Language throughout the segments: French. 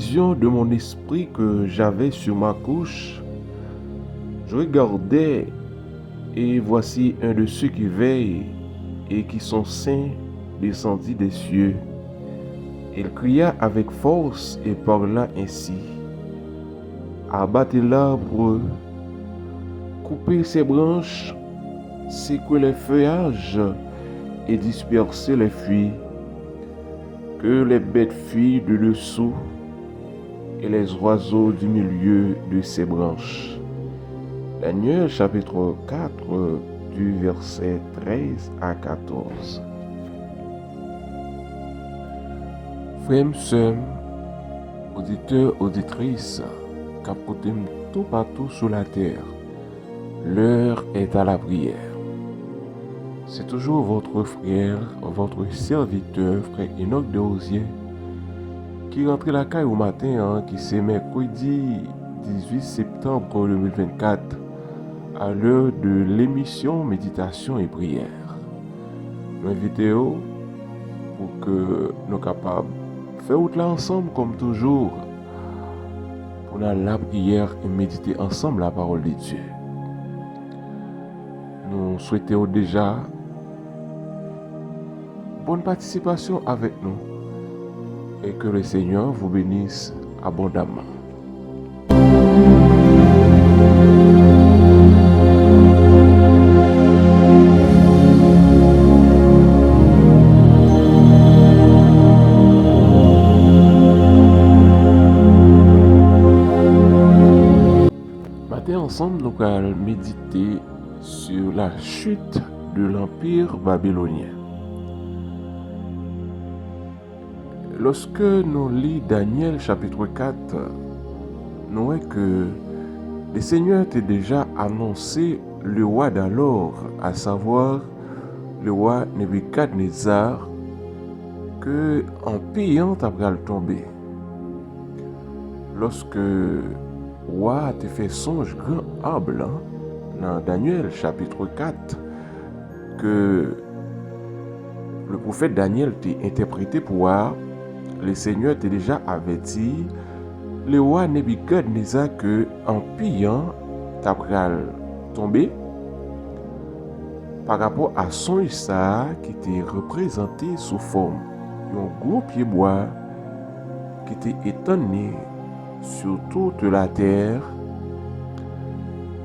vision de mon esprit que j'avais sur ma couche, je regardais et voici un de ceux qui veillent et qui sont saints descendit des cieux. Il cria avec force et parla ainsi: abattez l'arbre, coupez ses branches, secouez les feuillages et dispersez les fruits, que les bêtes fuient de dessous et les oiseaux du milieu de ses branches. Daniel chapitre 4 du verset 13 à 14. Frères, sœurs, auditeurs, auditrices, capotem tout partout sur la terre, l'heure est à la prière. C'est toujours votre frère, votre serviteur, frère Enoch Desrosiers, qui rentre la caille au matin, qui c'est mercredi 18 septembre 2024, à l'heure de l'émission Méditation et Prière. Nous invitons pour que nous soyons capables de faire tout là ensemble comme toujours, pour la prière et méditer ensemble la parole de Dieu. Nous souhaitons déjà bonne participation avec nous et que le Seigneur vous bénisse abondamment. Ensemble, nous allons méditer sur la chute de l'Empire babylonien. Lorsque nous lisons Daniel chapitre 4, nous voyons que le Seigneur a déjà annoncé le roi d'alors, à savoir le roi Nebuchadnezzar, que l'Empire va tomber. Lorsque roi te fait songe grand able dans Daniel chapitre 4 que le prophète Daniel t'a interprété pour voir le Seigneur t'a déjà averti le roi Nebuchadnezzar que empire t'a tomber par rapport à son ça qui était représenté sous forme d'un gros pied bois qui était étonné sur toute la terre,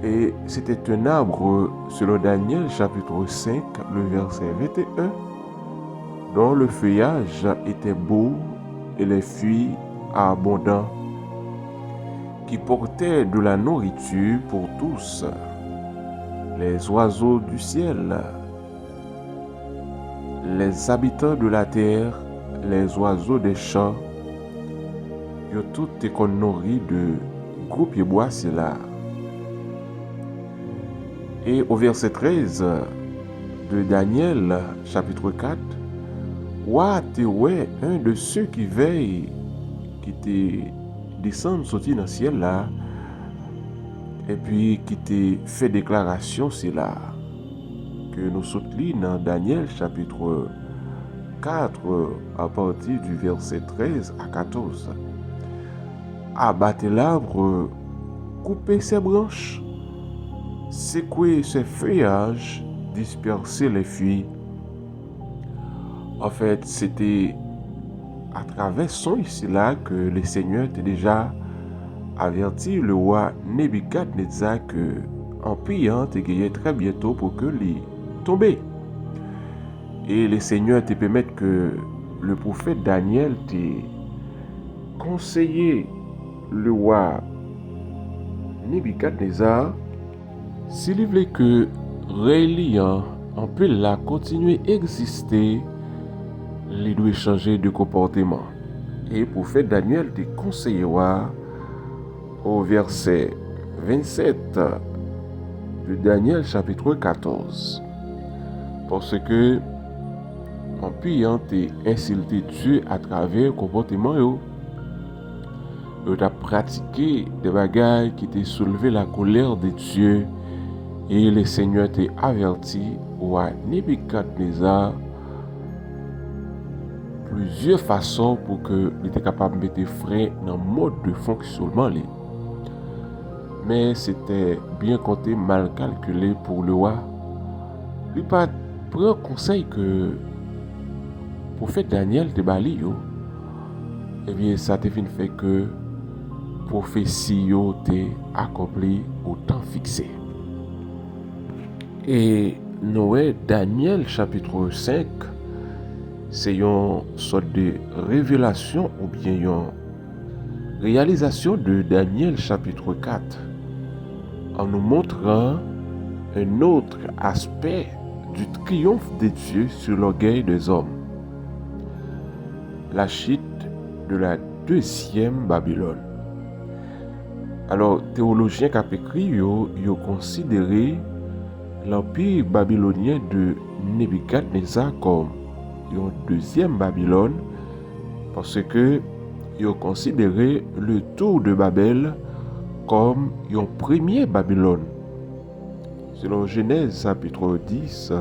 et c'était un arbre selon Daniel chapitre 5 le verset 21 dont le feuillage était beau et les fruits abondants, qui portait de la nourriture pour tous, les oiseaux du ciel, les habitants de la terre, les oiseaux des champs, tout est qu'on nourrit de gros pieds bois, c'est là. Et au verset 13 de Daniel, chapitre 4, ouais, un de ceux qui veillent, qui te descend, sorti dans le ciel là, et puis qui te fait déclaration, c'est là, que nous sautons dans Daniel, chapitre 4, à partir du verset 13 à 14. Abattez l'arbre, coupez ses branches, secouez ses feuillages, dispersez les fruits. En fait, c'était à travers son ici-là que le Seigneur t'a déjà averti le roi Nebuchadnezzar que l'empire te gagné très bientôt pour que lui tombe. Et le Seigneur te permet que le prophète Daniel t'ait conseillé le roi Nebuchadnezzar, s'il voulait que reliant on peut la continuer à exister, il doit changer de comportement. Et le prophète Daniel te conseillera au verset 27 de Daniel chapitre 14. Parce que on peut insulter Dieu à travers le comportement. Tu as pratiqué des bagailles qui t'ont soulevé la colère de Dieu, et le Seigneur t'a averti, roi Nebuchadnezzar, plusieurs façons pour que il était capable de mettre frein dans le mode de fonctionnement. Mais c'était bien compté, mal calculé pour le roi. Il pas prend conseil que prophète Daniel de Bali, eh bien ça te fait que prophétie t'est accomplie au temps fixé. Et Noé, Daniel chapitre 5, c'est une sorte de révélation ou bien une réalisation de Daniel chapitre 4 en nous montrant un autre aspect du triomphe de Dieu sur l'orgueil des hommes. La chute de la deuxième Babylone. Alors, théologiens qui ont écrit, ils ont considéré l'empire babylonien de Nebuchadnezzar comme une deuxième Babylone parce que ils ont considéré le tour de Babel comme une première Babylone. Selon Genèse chapitre 10,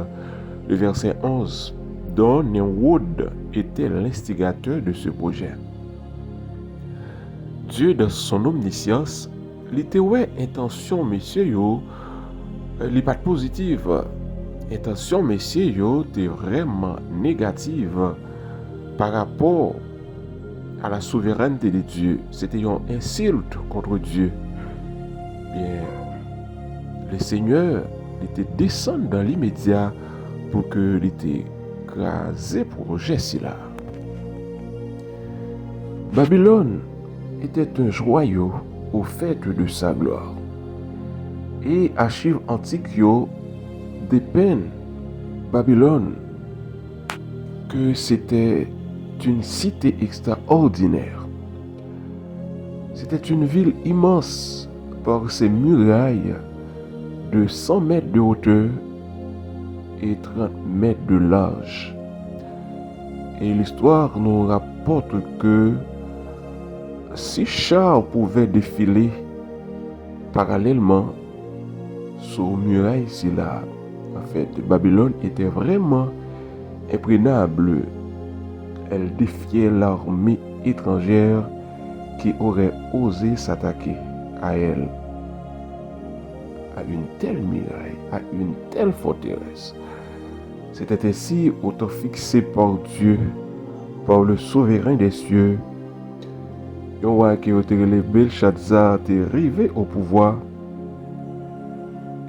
le verset 11, dont Nimrod était l'instigateur de ce projet. Dieu, dans son omniscience, il était intention, messieurs, n'est pas positive. Intention, messieurs, était vraiment négative par rapport à la souveraineté de Dieu. C'était une insulte contre Dieu. Bien, le Seigneur était descendu dans l'immédiat pour que il était écrasé projet là. Babylone était un joyau au fait de sa gloire. Et archives antiques dépeignent Babylone que c'était une cité extraordinaire. C'était une ville immense par ses murailles de 100 mètres de hauteur et 30 mètres de large. Et l'histoire nous rapporte que si chars pouvaient défiler parallèlement sur muraille là, en fait, Babylone était vraiment imprenable. Elle défiait l'armée étrangère qui aurait osé s'attaquer à elle, à une telle muraille, à une telle forteresse. C'était ainsi autant fixé par Dieu, par le souverain des cieux. Un roi qui était le Belshazzar était arrivé au pouvoir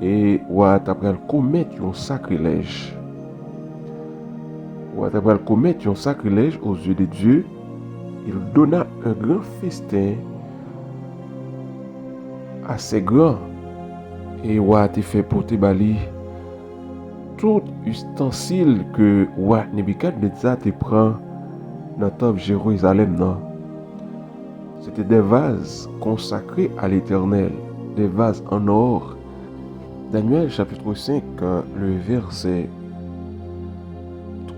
et roi après commettre un sacrilège. Roi après commettre un sacrilège aux yeux de Dieu, il donna un grand festin assez grand et roi a fait porter bali tout ustensile que roi Nebuchadnezzar te prend dans le temple Jérusalem. C'était des vases consacrés à l'Éternel, des vases en or. Daniel chapitre 5, le verset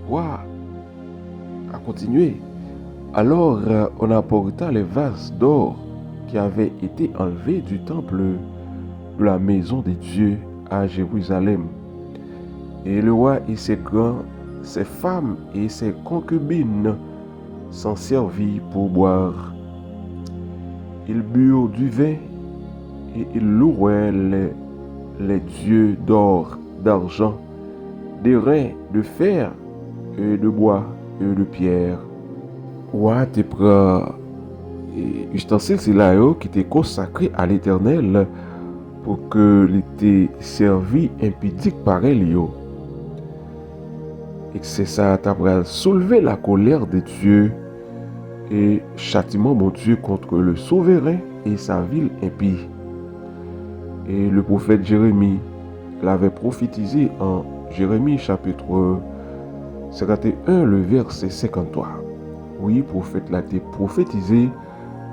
3 a continué. Alors on apporta les vases d'or qui avaient été enlevés du temple de la maison de Dieu à Jérusalem. Et le roi et ses grands, ses femmes et ses concubines s'en servirent pour boire. Ils burent du vin et ils louaient les dieux d'or, d'argent, d'airain, de fer et de bois et de pierre. Roi te prend ustensile là qui était consacré à l'Éternel pour que l'été servi impudique par elle. Et c'est ça t'a soulevé la colère de Dieu et châtiment mon Dieu contre le souverain et sa ville impie. Et le prophète Jérémie l'avait prophétisé en Jérémie chapitre 51, le verset 53. Oui, prophète l'a prophétisé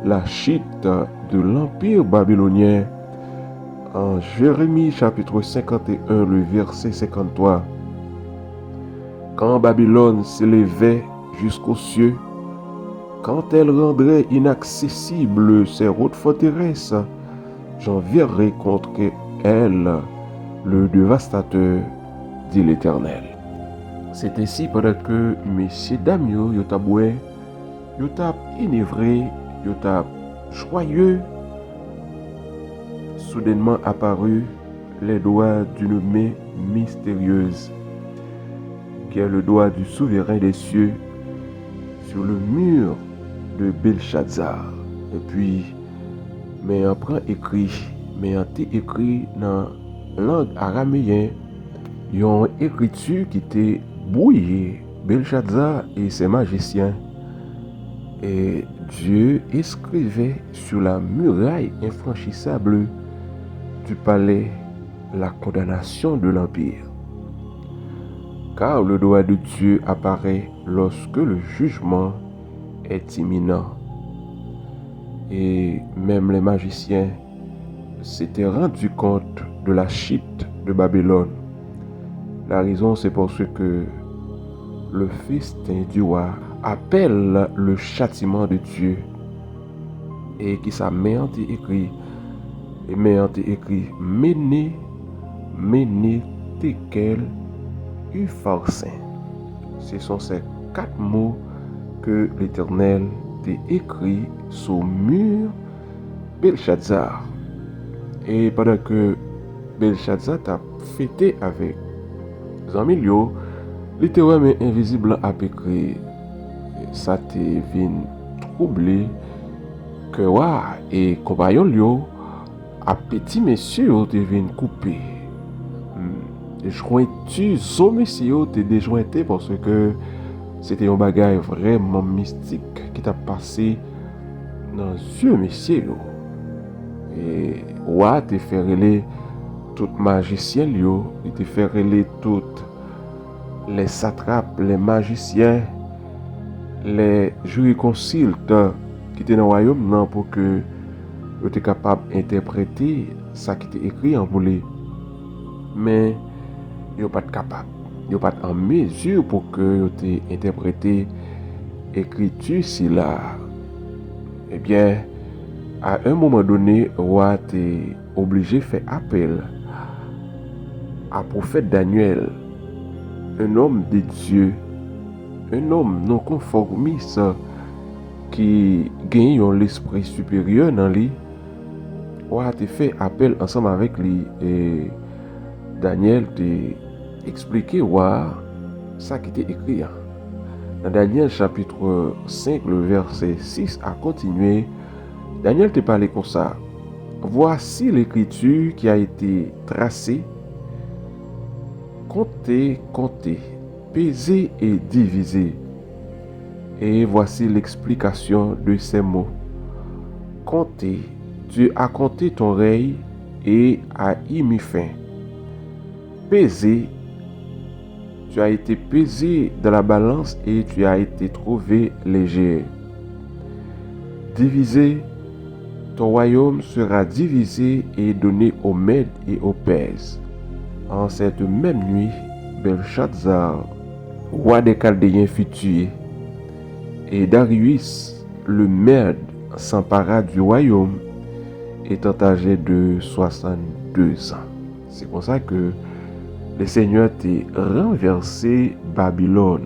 la chute de l'empire babylonien en Jérémie chapitre 51, le verset 53. Quand Babylone s'élevait jusqu'aux cieux, quand elle rendrait inaccessibles ses hautes forteresses, j'enverrai contre elle le dévastateur, dit l'Éternel. C'est ainsi pendant que messieurs dames yo t'a boué, yo t'a enivré, yo t'a joyeux, soudainement apparu les doigts d'une main mystérieuse, qui est le doigt du souverain des cieux, sur le mur de Belshazzar. Et puis, mais on prend écrit, mais on écrit dans langue araméenne, une écriture qui était brouillée, Belshazzar et ses magiciens. Et Dieu écrivait sur la muraille infranchissable du palais la condamnation de l'empire. Car le doigt de Dieu apparaît lorsque le jugement est imminent. Et même les magiciens s'étaient rendus compte de la chute de Babylone. La raison, c'est parce que le festin du roi appelle le châtiment de Dieu. Et qui sa mère écrit, Méné, Tekel, Upharsin. Ce sont ces 4 mots que l'Éternel t'a écrit sur le mur Belshazzar. Et pendant que Belshazzar t'a fêté avec Zamilio, littéralement invisible a écrit, ça te vient troubler que et compagnon Lio a petit monsieur te vient couper. Jointu son monsieur te déjointé parce que c'était un bagage vraiment mystique qui t'a passé dans yeux monsieur. Et te fait relais tout magicien Lio, il te fait relais toutes les satrapes, les magiciens, les jurisconsultes qui étaient dans le royaume non, pour que vous étiez capable d'interpréter ça qui était écrit en voulé. Mais vous n'êtes pas capable. Vous n'êtes pas en mesure pour que vous ayez interprété l'écriture si là. Eh bien, à un moment donné, roi était obligé de faire appel à prophète Daniel, un homme de Dieu, un homme non conformiste qui gagne l'esprit supérieur dans lui. Roi a fait appel ensemble avec lui et Daniel t'a expliqué ça qui était écrit. Dans Daniel chapitre 5, le verset 6 a continué. Daniel t'a parlé comme ça. Voici l'écriture qui a été tracée. Comptez, pesez et divisez. Et voici l'explication de ces mots. Comptez, Dieu a compté ton règne et a y mis fin. Pesez, tu as été pesé dans la balance et tu as été trouvé léger. Divisé, ton royaume sera divisé et donné aux Mèdes et aux Perses. En cette même nuit, Belshazzar, roi des Chaldéens, fut tué, et Darius, le Mède, s'empara du royaume, étant âgé de 62 ans. C'est pour ça que le Seigneur t'a renversé Babylone.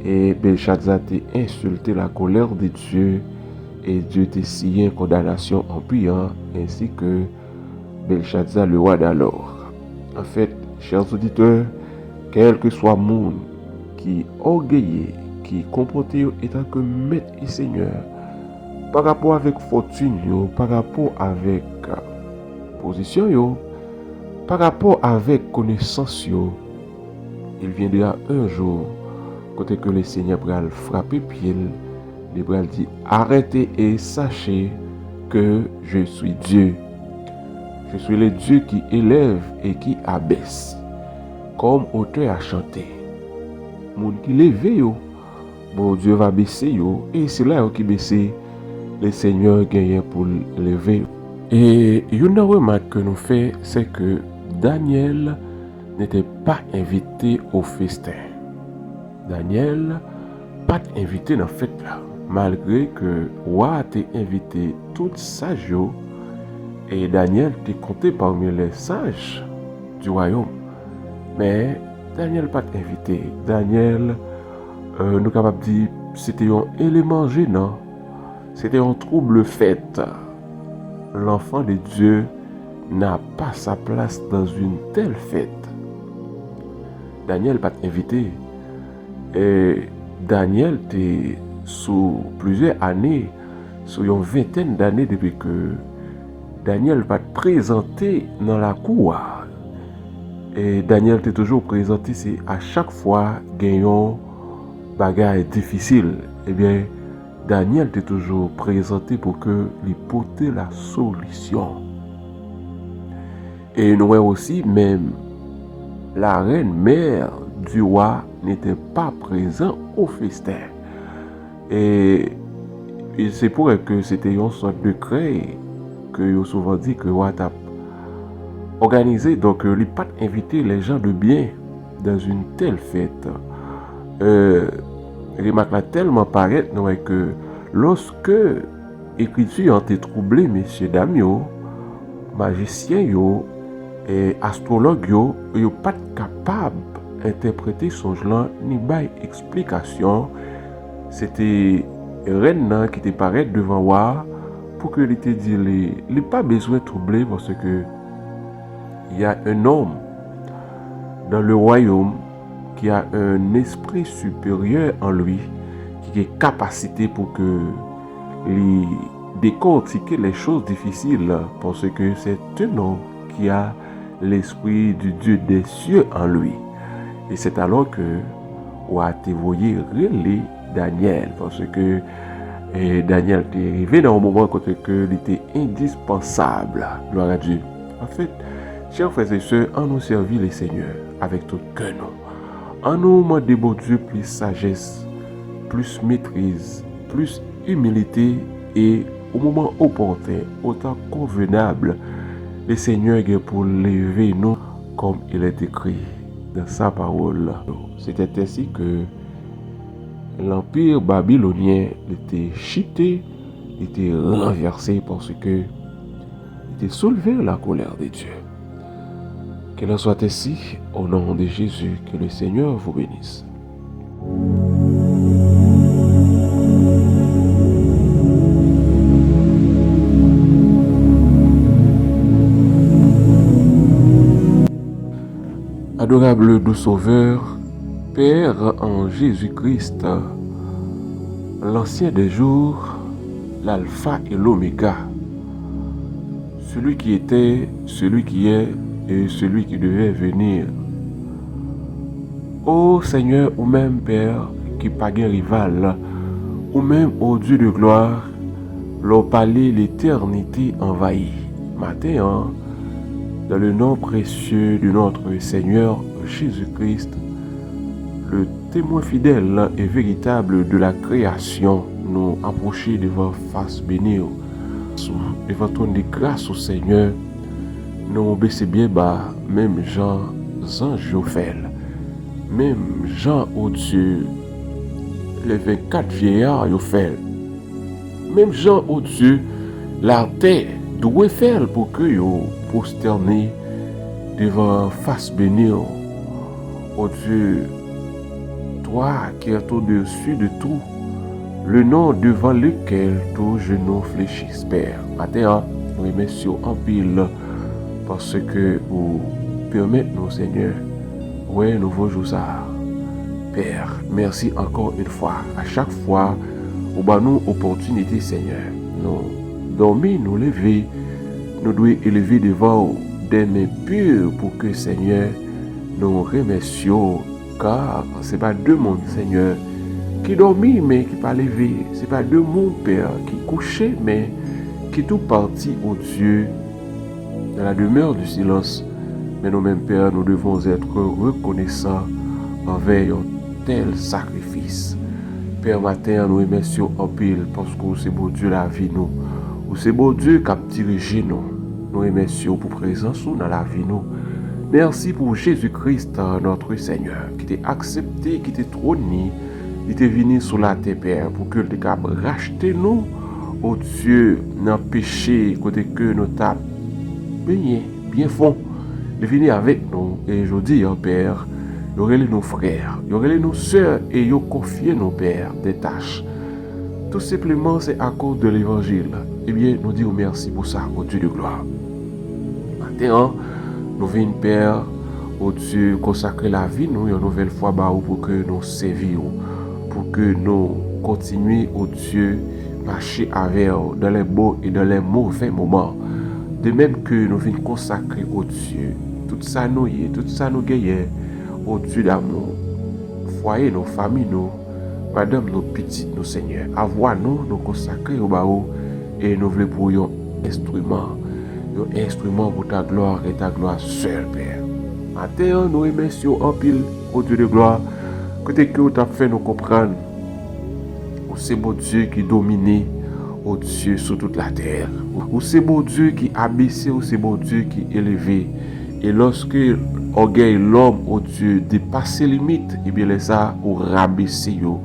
Et Belshazzar t'a insulté la colère de Dieu, et Dieu t'a signé une condamnation en priant, ainsi que Belshazzar, le roi d'alors. En fait, chers auditeurs, quel que soit le monde qui orgueilleux, qui comporte étant que maître et seigneur, par rapport avec fortune, par rapport avec position, par rapport avec connaissance, il viendra un jour, côté que le Seigneur va frapper pied, il va dire arrêtez et sachez que je suis Dieu. Je suis le Dieu qui élève et qui abaisse. Comme auteur a chanté. Moun qui lève bon Dieu va baisser et c'est là qui baisse, le Seigneur gagne pour lever. Et une remarque que nous fait, c'est que Daniel n'était pas invité au festin. Daniel pas invité dans la fête là, malgré que roi t'ait invité toutes sages. Et Daniel était compté parmi les sages du royaume. Mais Daniel pas invité. Daniel, nous capables de dire, c'était un élément gênant. C'était un trouble fait. L'enfant de Dieu n'a pas sa place dans une telle fête. Daniel pas invité. Et Daniel était sous plusieurs années, sous une vingtaine d'années depuis que Daniel va présenté dans la cour. Et Daniel était toujours présenté, c'est à chaque fois gagnant bagaille difficile. Eh bien, Daniel était toujours présenté pour que lui porter la solution. Et nous voyons aussi même la reine mère du roi n'était pas présente au festin. Et c'est pour elle que c'était une sorte de créé que vous souvent dit que le roi a organisé. Donc, il n'a pas invité les gens de bien dans une telle fête. Remarque là tellement paraît que lorsque l'écriture a été troublée, messieurs, dames, magiciens, et astrologues, ils ne sont pas capables d'interpréter son genre ni bail explication. C'était reine qui te paraît devant moi pour que il te dit il n'a pas besoin de troubler parce que il y a un homme dans le royaume qui a un esprit supérieur en lui, qui est capacité pour que il décortiquer les choses difficiles parce que c'est un homme qui a l'esprit du Dieu des cieux en lui. Et c'est alors que on a été voyé relais Daniel parce que Daniel était arrivé dans un moment où il était indispensable. Gloire à Dieu. En fait, chers frères et sœurs, en nous servir les seigneurs avec tout cœur, en nous demander bon Dieu plus sagesse, plus maîtrise, plus humilité et au moment opportun, autant convenable, le Seigneur est pour lever nous comme il est écrit dans sa parole. C'était ainsi que l'empire babylonien était chuté, était renversé parce que était soulevé la colère de Dieu. Qu'elle en soit ainsi, au nom de Jésus, que le Seigneur vous bénisse. Adorable doux Sauveur, Père en Jésus-Christ, l'ancien des jours, l'alpha et l'oméga, celui qui était, celui qui est et celui qui devait venir. Ô Seigneur, ou même Père, qui pas de rival, ou même ô Dieu de gloire, l'on palais l'éternité envahie. Matin, dans le nom précieux de notre Seigneur Jésus-Christ, le témoin fidèle et véritable de la création, nous approcher devant face bénie, devant ton de grâce au Seigneur, nous baisser bien bas, même Jean, Jophel, même Jean au Dieu, les 24 vieillards au fait, même Jean au Dieu, la terre doit faire pour que yo prosterné devant face bénie, oh Dieu, toi qui es au-dessus de tout, le nom devant lequel tous genoux fléchissent, Père. Matin, nous remercions en pile parce que vous permettez nous, Seigneur, ouais, nouveau jour ça. Père, merci encore une fois. À chaque fois, vous avez nous opportunité, Seigneur. Nous dormir, nous lever, nous devons élever devant des mains pures pour que, Seigneur, nous remercions, car ce n'est pas deux mondes, Seigneur, qui dormit mais qui pas levé. Ce n'est pas deux mondes, Père, qui couchait mais qui tout parti au Dieu dans la demeure du silence. Mais nous-mêmes, Père, nous devons être reconnaissants envers un tel sacrifice. Père, matin, nous remercions en pile parce que c'est beau Dieu la vie nous. Ou c'est beau Dieu qui a dirigé nous. Nous remercions pour présence dans la vie nous. Merci pour Jésus-Christ, notre Seigneur, qui t'a accepté, qui t'a trôné, qui t'a venu sur la terre, Père, pour que tu aies racheté nous, au Dieu, dans le péché, côté que nous t'as baigné, bien fond, de venir avec nous. Et je dis, Père, Yo relé nos frères, yo relé nos sœurs et yo confié nos pères des tâches. Tout simplement, c'est à cause de l'évangile. Eh bien, nous disons merci pour ça, au Dieu de gloire. Maintenant, nous venons, Père, au Dieu, consacrer la vie, nous, une nouvelle fois, pour que nous servions, pour que nous continuions, au Dieu, marcher avec eux dans les beaux et dans les mauvais moments. De même que nous venons consacrer au Dieu, tout ça nous y est, tout ça nous gagne, au Dieu d'amour, foyer, nos familles, nous, madame, nos petites, nos seigneurs, avoir nous consacrer au baou et nous voulons pour un instrument pour ta gloire et ta gloire seule, Père. Maintenant, nous remercions en pile au Dieu de gloire, que tu as fait nous comprendre. C'est bon Dieu qui domine, au Dieu sur toute la terre. Ou c'est bon Dieu qui abaissé, ou c'est bon Dieu qui élevé. Et lorsque orgueil l'homme, au Dieu, dépasse les limites, et bien laisse ça ou rabaisser yo,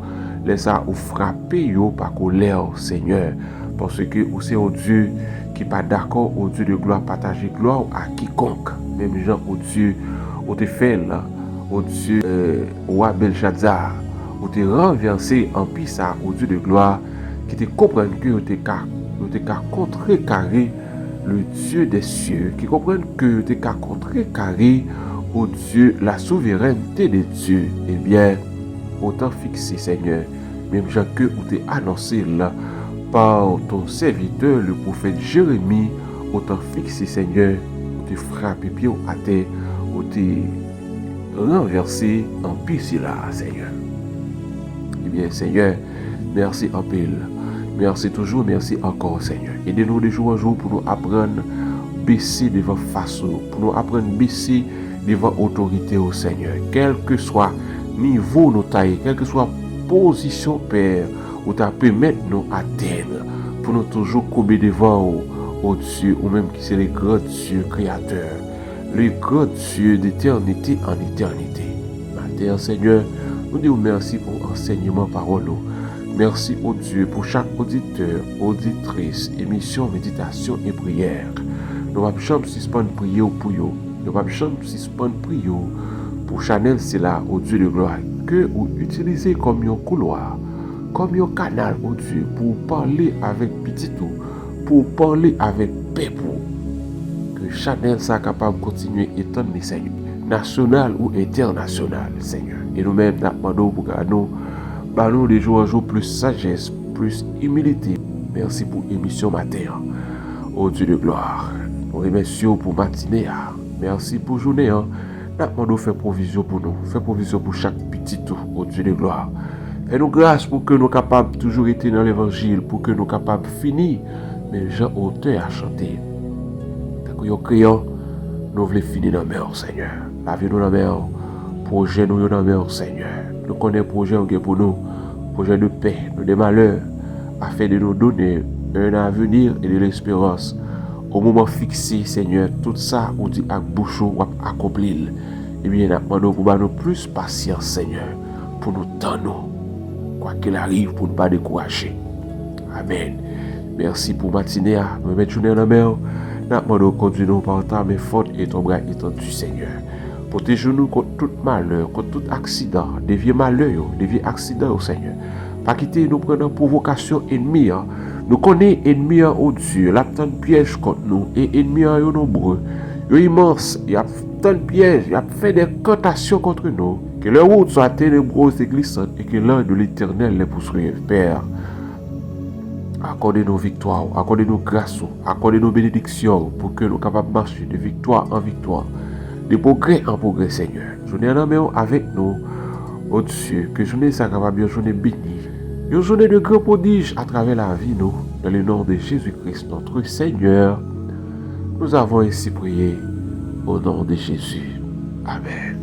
laisse ça ou frapper yo par colère, Seigneur. Parce que c'est au Dieu qui pas d'accord, au Dieu de gloire, partager gloire à quiconque. Même gens au Dieu, au te fait là, au Dieu, roi Belshazzar, ou te renversé en pissa au Dieu de gloire, qui te comprennent que tu es contrecarrer le Dieu des cieux, qui comprennent que tu es contrecarrer au Dieu la souveraineté de Dieu. Eh bien, autant fixé, Seigneur, même gens que ou t'es annoncé là par ton serviteur, le prophète Jérémie, autant fixé, Seigneur, ou t'es frappé pied à terre, ou t'es renversé en pisse là, Seigneur. Eh bien, Seigneur, merci en pile. Merci toujours, merci encore, Seigneur. Aidez-nous de jour en jour pour nous apprendre à baisser devant face, pour nous apprendre à baisser devant autorité au Seigneur. Quel que soit niveau nos tailles, quelle que soit position, Père, où tu as permis nous atteindre, pour nous toujours couper devant au Dieu, ou même qui c'est le grand Dieu créateur, le grand Dieu d'éternité en éternité. Maintenant, Seigneur, nous disons merci pour l'enseignement parole. Merci au Dieu pour chaque auditeur, auditrice, émission, méditation et prière. Nous ne pouvons pas suspendre prier pour eux. Nous ne pouvons pas suspendre prier pour Chanel, c'est là, au Dieu de gloire, que vous utilisez comme un couloir, comme un canal au Dieu pour parler avec petit tout, pour parler avec peuple. Que Chanel soit capable de continuer étant Seigneur, national ou international, Seigneur. Et nous-mêmes, nous demandons pour nous. Nous de jour en jour plus sagesse, plus humilité. Merci pour l'émission matin. Au Dieu de gloire. Nous remercions pour matinée. Merci pour journée. Nous demandons faire provision pour nous. Faire provision pour chaque petit tout. Au Dieu de gloire. Fais-nous grâce pour que nous capables toujours être dans l'évangile. Pour que nous capables finir. Mais gens auteurs à chanter. Tant que nous crions, nous voulons finir dans la mer, Seigneur. Lavez-nous dans la mer. Projet nous dans la mer, Seigneur. Nous connaissons le projet pour nous, projet de paix, de malheur, afin de nous donner un avenir et de l'espérance. Au moment fixé, Seigneur, tout ça, on dit à bouche, ou accomplir. Eh bien, nous demandons pour nous plus patience, Seigneur, pour nous tendre, quoi qu'il arrive, pour ne pas décourager. Amen. Merci pour matinée, nous mettons journée dans la mer. Nous demandons conduire nous par ta main forte et ton bras étendu, Seigneur. Protège-nous contre tout malheur, contre tout accident, des vieux malheurs, des vieux accidents, Seigneur. Pas quitter nous prendre provocation ennemie. Nous connaissons ennemis au Dieu, la tant de pièges contre nous, et ennemis sont nombreux. Ils sont immenses, il y a tant de pièges, il y a fait des cantations contre nous. Que leurs routes soient ténébreuses et glissantes, et que l'ange de l'Éternel les poursuive. Père, accordez-nous victoire, accordez-nous grâce, accordez-nous bénédiction, pour que nous soyons capables de marcher de victoire en victoire. De progrès en progrès, Seigneur. Journée en amour avec nous, oh Dieu, que journée ça capable, une journée bénie, une journée de grands prodiges à travers la vie, nous, dans le nom de Jésus-Christ, notre Seigneur. Nous avons ainsi prié au nom de Jésus. Amen.